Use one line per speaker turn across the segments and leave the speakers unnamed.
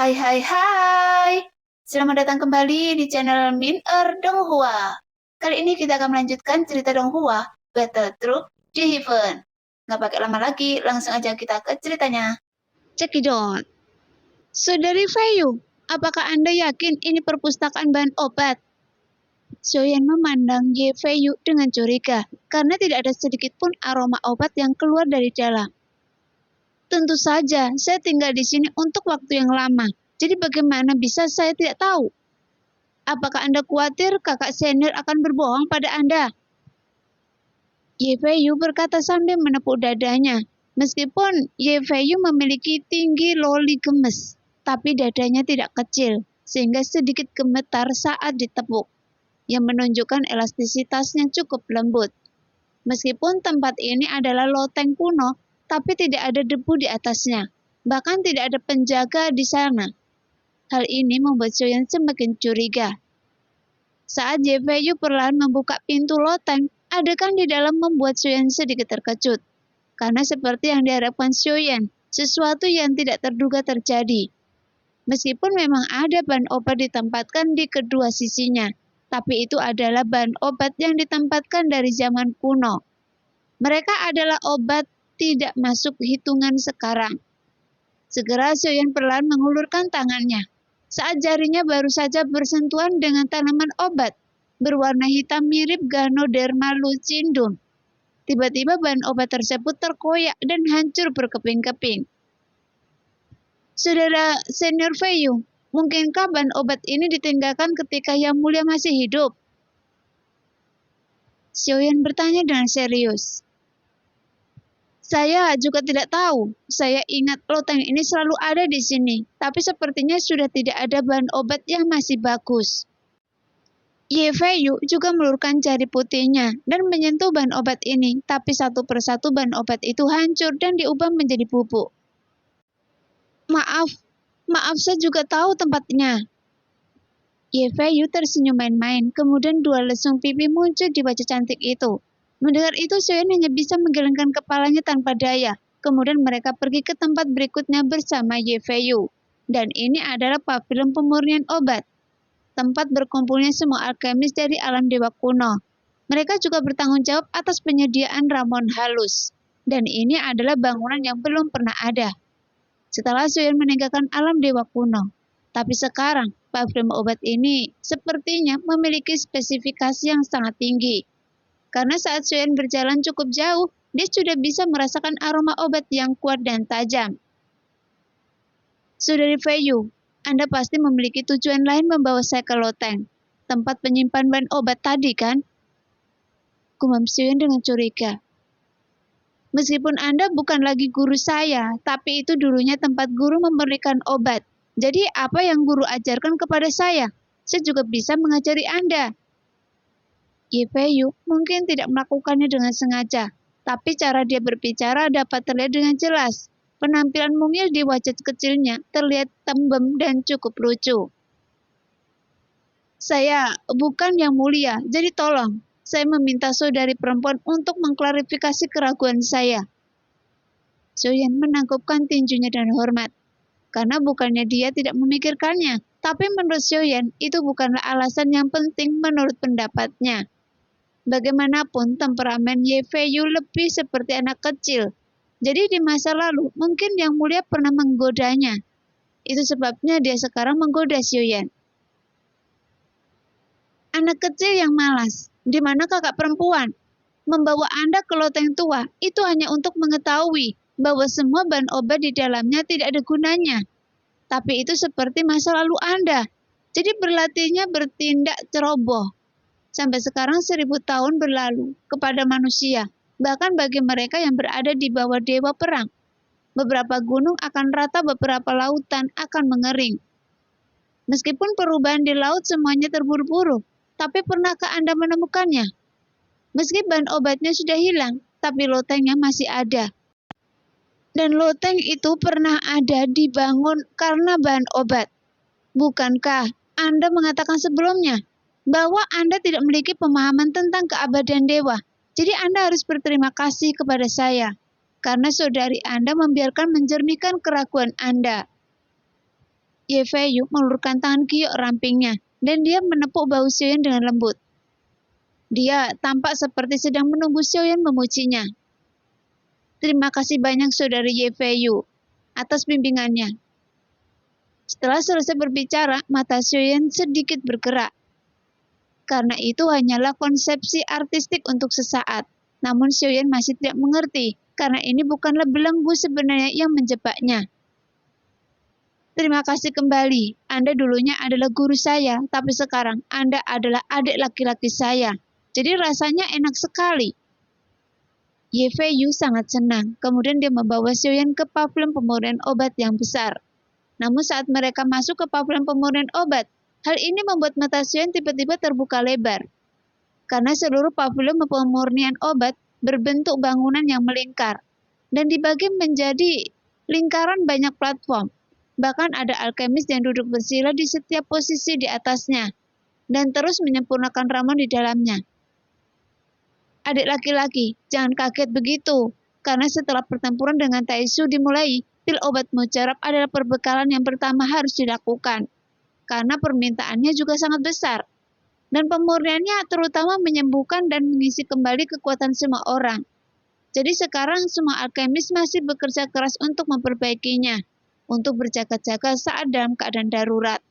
Hai hai hai. Selamat datang kembali di channel Min Donghua. Kali ini kita akan melanjutkan cerita Donghua, Battle Troop di Heaven. Nggak pakai lama lagi, langsung aja kita ke ceritanya.
Cekidot. Saudari Fayu, apakah Anda yakin ini perpustakaan bahan obat? Soyan memandang Ye Fayu dengan curiga, karena tidak ada sedikit pun aroma obat yang keluar dari dalam. Tentu saja, saya tinggal di sini untuk waktu yang lama, jadi bagaimana bisa saya tidak tahu? Apakah Anda khawatir kakak senior akan berbohong pada Anda? Ye Fayu berkata sambil menepuk dadanya. Meskipun Ye Fayu memiliki tinggi loli gemes, tapi dadanya tidak kecil, sehingga sedikit gemetar saat ditepuk, yang menunjukkan elastisitasnya cukup lembut. Meskipun tempat ini adalah loteng kuno, tapi tidak ada debu di atasnya, bahkan tidak ada penjaga di sana. Hal ini membuat Soyan semakin curiga. Saat Ye Fayu perlahan membuka pintu loteng, adegan di dalam membuat Soyan sedikit terkejut. Karena seperti yang diharapkan Soyan, sesuatu yang tidak terduga terjadi. Meskipun memang ada bahan obat ditempatkan di kedua sisinya, tapi itu adalah bahan obat yang ditempatkan dari zaman kuno. Mereka adalah obat tidak masuk hitungan sekarang. Segera Soyan perlahan mengulurkan tangannya. Saat jarinya baru saja bersentuhan dengan tanaman obat, berwarna hitam mirip Ganoderma lucidum. Tiba-tiba bahan obat tersebut terkoyak dan hancur berkeping-keping. Saudara senior Fayu, mungkinkah bahan obat ini ditinggalkan ketika Yang Mulia masih hidup? Xiaoyan bertanya dengan serius. Saya juga tidak tahu. Saya ingat loteng ini selalu ada di sini, tapi sepertinya sudah tidak ada bahan obat yang masih bagus. Ye Fayu juga meluruskan jari putihnya dan menyentuh bahan obat ini, tapi satu persatu bahan obat itu hancur dan diubah menjadi bubuk. Maaf saya juga tahu tempatnya. Ye Fayu tersenyum main-main, kemudian dua lesung pipi muncul di wajah cantik itu. Mendengar itu, Soyan hanya bisa menggelengkan kepalanya tanpa daya. Kemudian mereka pergi ke tempat berikutnya bersama Ye Fayu. Dan ini adalah pavilion pemurnian obat, tempat berkumpulnya semua alkemis dari alam dewa kuno. Mereka juga bertanggung jawab atas penyediaan ramuan halus. Dan ini adalah bangunan yang belum pernah ada setelah Soyan meninggalkan alam dewa kuno. Tapi sekarang, pavilion obat ini sepertinya memiliki spesifikasi yang sangat tinggi. Karena saat Soyan berjalan cukup jauh, dia sudah bisa merasakan aroma obat yang kuat dan tajam. Saudari Fayu, Anda pasti memiliki tujuan lain membawa saya ke loteng, tempat penyimpan bahan obat tadi kan? Gumam Soyan dengan curiga. Meskipun Anda bukan lagi guru saya, tapi itu dulunya tempat guru memberikan obat. Jadi apa yang guru ajarkan kepada saya juga bisa mengajari Anda. Ye Fayu mungkin tidak melakukannya dengan sengaja, tapi cara dia berbicara dapat terlihat dengan jelas. Penampilan mungil di wajah kecilnya terlihat tembem dan cukup lucu. Saya bukan Yang Mulia, jadi tolong, saya meminta saudari perempuan untuk mengklarifikasi keraguan saya. Soyan menangkupkan tinjunya dengan hormat, karena bukannya dia tidak memikirkannya, tapi menurut Soyan itu bukanlah alasan yang penting menurut pendapatnya. Bagaimanapun temperamen Ye Fayu lebih seperti anak kecil. Jadi di masa lalu mungkin Yang Mulia pernah menggodanya. Itu sebabnya dia sekarang menggoda Xiaoyan. Anak kecil yang malas, di mana kakak perempuan? Membawa Anda ke loteng tua itu hanya untuk mengetahui bahwa semua bahan obat di dalamnya tidak ada gunanya. Tapi itu seperti masa lalu Anda. Jadi berlatihnya bertindak ceroboh. Sampai sekarang 1000 tahun berlalu kepada manusia, bahkan bagi mereka yang berada di bawah dewa perang. Beberapa gunung akan rata, beberapa lautan akan mengering. Meskipun perubahan di laut semuanya terburu-buru, tapi pernahkah Anda menemukannya? Meski bahan obatnya sudah hilang, tapi lotengnya masih ada. Dan loteng itu pernah ada dibangun karena bahan obat. Bukankah Anda mengatakan sebelumnya bahwa Anda tidak memiliki pemahaman tentang keabadian dewa? Jadi Anda harus berterima kasih kepada saya, karena saudari Anda membiarkan menjernihkan keraguan Anda. Ye Fei Yu mengulurkan tangan giok rampingnya, dan dia menepuk bahu Xiaoyan dengan lembut. Dia tampak seperti sedang menunggu Xiaoyan memujinya. Terima kasih banyak saudari Ye Fei Yu atas bimbingannya. Setelah selesai berbicara, mata Xiaoyan sedikit bergerak. Karena itu hanyalah konsepsi artistik untuk sesaat. Namun Xiaoyan masih tidak mengerti, karena ini bukanlah belenggu sebenarnya yang menjebaknya. Terima kasih kembali. Anda dulunya adalah guru saya, tapi sekarang Anda adalah adik laki-laki saya. Jadi rasanya enak sekali. Ye Fei Yu sangat senang. Kemudian dia membawa Xiaoyan ke pavilion pemurnian obat yang besar. Namun saat mereka masuk ke pavilion pemurnian obat, hal ini membuat mata Xiaoyan tiba-tiba terbuka lebar. Karena seluruh pavilion pemurnian obat berbentuk bangunan yang melingkar dan dibagi menjadi lingkaran banyak platform. Bahkan ada alkemis yang duduk bersila di setiap posisi di atasnya dan terus menyempurnakan ramuan di dalamnya. Adik laki-laki, jangan kaget begitu, karena setelah pertempuran dengan Taisu dimulai, pil obat mujarab adalah perbekalan yang pertama harus dilakukan, karena permintaannya juga sangat besar. Dan pemurniannya terutama menyembuhkan dan mengisi kembali kekuatan semua orang. Jadi sekarang semua alkemis masih bekerja keras untuk memperbaikinya, untuk berjaga-jaga saat dalam keadaan darurat.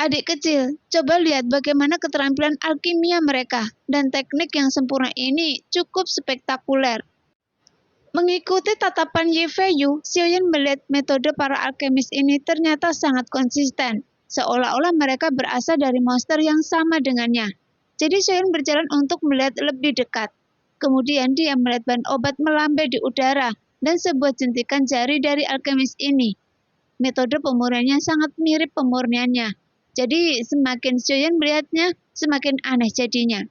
Adik kecil, coba lihat bagaimana keterampilan alkimia mereka, dan teknik yang sempurna ini cukup spektakuler. Mengikuti tatapan Ye Fei Yu, Xiaoyan melihat metode para alkemis ini ternyata sangat konsisten, seolah-olah mereka berasal dari monster yang sama dengannya. Jadi Xiaoyan berjalan untuk melihat lebih dekat. Kemudian dia melihat bahan obat melambai di udara, dan sebuah jentikan jari dari alkemis ini. Metode pemurniannya sangat mirip pemurniannya. Jadi semakin Xiaoyan melihatnya, semakin aneh jadinya.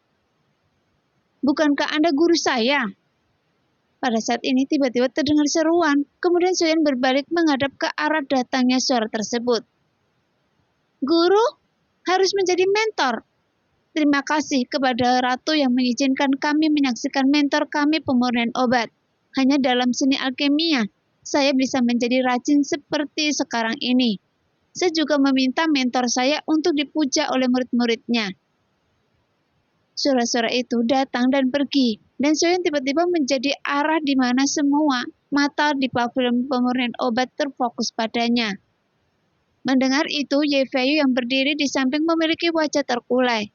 Bukankah Anda guru saya? Pada saat ini tiba-tiba terdengar seruan. Kemudian Xiaoyan berbalik menghadap ke arah datangnya suara tersebut. Guru harus menjadi mentor. Terima kasih kepada Ratu yang mengizinkan kami menyaksikan mentor kami pemurnian obat. Hanya dalam seni alkimia, saya bisa menjadi rajin seperti sekarang ini. Saya juga meminta mentor saya untuk dipuja oleh murid-muridnya. Suara-suara itu datang dan pergi, dan Xiaoyan tiba-tiba menjadi arah di mana semua mata di pavilion pemurnian obat terfokus padanya. Mendengar itu, Ye Fei Yu yang berdiri di samping memiliki wajah terkulai.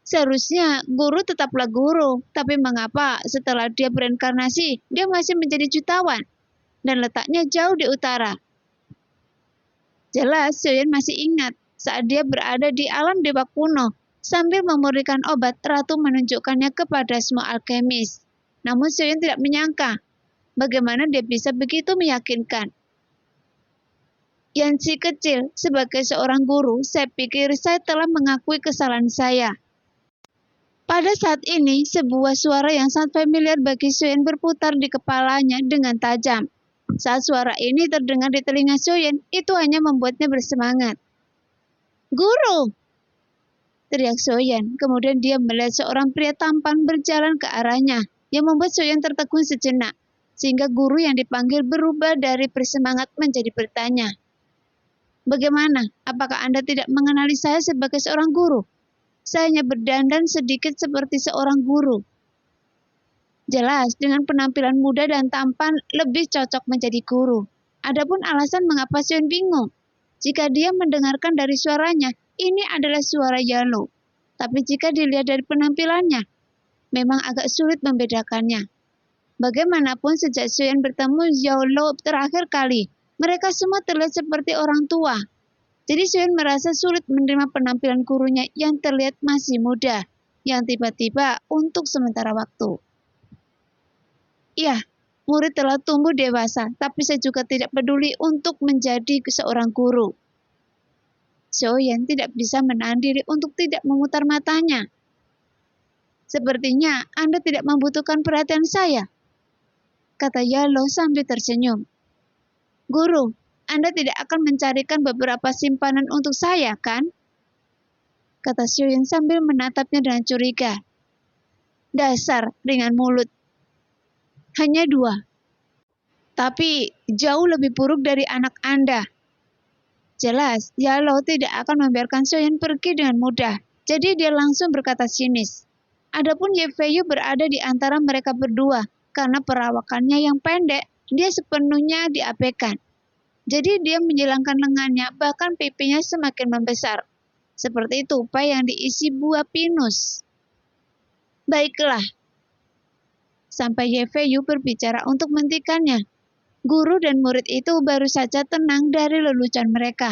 Seharusnya guru tetaplah guru, tapi mengapa setelah dia berinkarnasi, dia masih menjadi jutawan, dan letaknya jauh di utara? Jelas, Xiaoyan masih ingat saat dia berada di alam dewa kuno, sambil memurnikan obat, Ratu menunjukkannya kepada semua alkemis. Namun Xiaoyan tidak menyangka bagaimana dia bisa begitu meyakinkan. Yanxi kecil, sebagai seorang guru, saya pikir saya telah mengakui kesalahan saya. Pada saat ini, sebuah suara yang sangat familiar bagi Xiaoyan berputar di kepalanya dengan tajam. Saat suara ini terdengar di telinga Xiaoyan, itu hanya membuatnya bersemangat. Guru! Teriak Xiaoyan, kemudian dia melihat seorang pria tampan berjalan ke arahnya, yang membuat Xiaoyan tertegun sejenak, sehingga guru yang dipanggil berubah dari bersemangat menjadi bertanya. Bagaimana? Apakah Anda tidak mengenali saya sebagai seorang guru? Saya hanya berdandan sedikit seperti seorang guru. Jelas, dengan penampilan muda dan tampan lebih cocok menjadi guru. Adapun alasan mengapa Xiaoyan bingung. Jika dia mendengarkan dari suaranya, ini adalah suara Yalo. Tapi jika dilihat dari penampilannya, memang agak sulit membedakannya. Bagaimanapun sejak Xiaoyan bertemu Yalo terakhir kali, mereka semua terlihat seperti orang tua. Jadi Xiaoyan merasa sulit menerima penampilan gurunya yang terlihat masih muda, yang tiba-tiba untuk sementara waktu. Ya, murid telah tumbuh dewasa, tapi saya juga tidak peduli untuk menjadi seorang guru. Xiaoyan tidak bisa menahan diri untuk tidak memutar matanya. Sepertinya Anda tidak membutuhkan perhatian saya, kata Yalo sambil tersenyum. Guru, Anda tidak akan mencarikan beberapa simpanan untuk saya, kan? Kata Xiaoyan sambil menatapnya dengan curiga. Dasar ringan mulut. Hanya 2. tapi jauh lebih buruk dari anak Anda. Jelas, Yalo tidak akan membiarkan Soyeon pergi dengan mudah, jadi dia langsung berkata sinis. Adapun Ye Fei Yu berada di antara mereka berdua, karena perawakannya yang pendek, dia sepenuhnya diabaikan. Jadi dia menjilangkan lengannya, bahkan pipinya semakin membesar. Seperti tupai yang diisi buah pinus. Baiklah, sampai Ye Fei Yu berbicara untuk menghentikannya. Guru dan murid itu baru saja tenang dari lelucon mereka.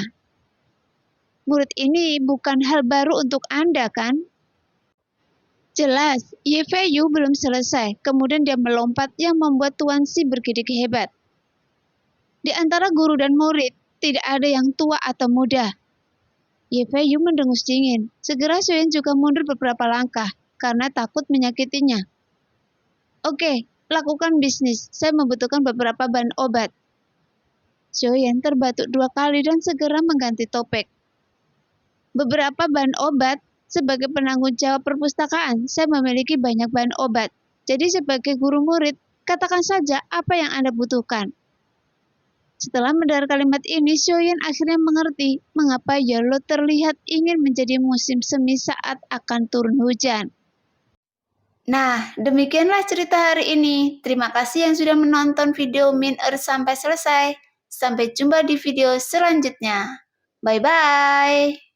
Murid ini bukan hal baru untuk Anda, kan? Jelas, Ye Fei Yu belum selesai, kemudian dia melompat yang membuat Tuan Si bergidik hebat. Di antara guru dan murid, tidak ada yang tua atau muda. Ye Fei Yu mendengus dingin. Segera Soyeon juga mundur beberapa langkah, karena takut menyakitinya. Oke, lakukan bisnis. Saya membutuhkan beberapa bahan obat. Soyeon terbatuk 2 kali dan segera mengganti topik. Beberapa bahan obat? Sebagai penanggung jawab perpustakaan, saya memiliki banyak bahan obat. Jadi sebagai guru murid, katakan saja apa yang Anda butuhkan. Setelah mendengar kalimat ini, Soyeon akhirnya mengerti mengapa Yolo terlihat ingin menjadi musim semi saat akan turun hujan.
Nah, demikianlah cerita hari ini. Terima kasih yang sudah menonton video Min-er sampai selesai. Sampai jumpa di video selanjutnya. Bye-bye.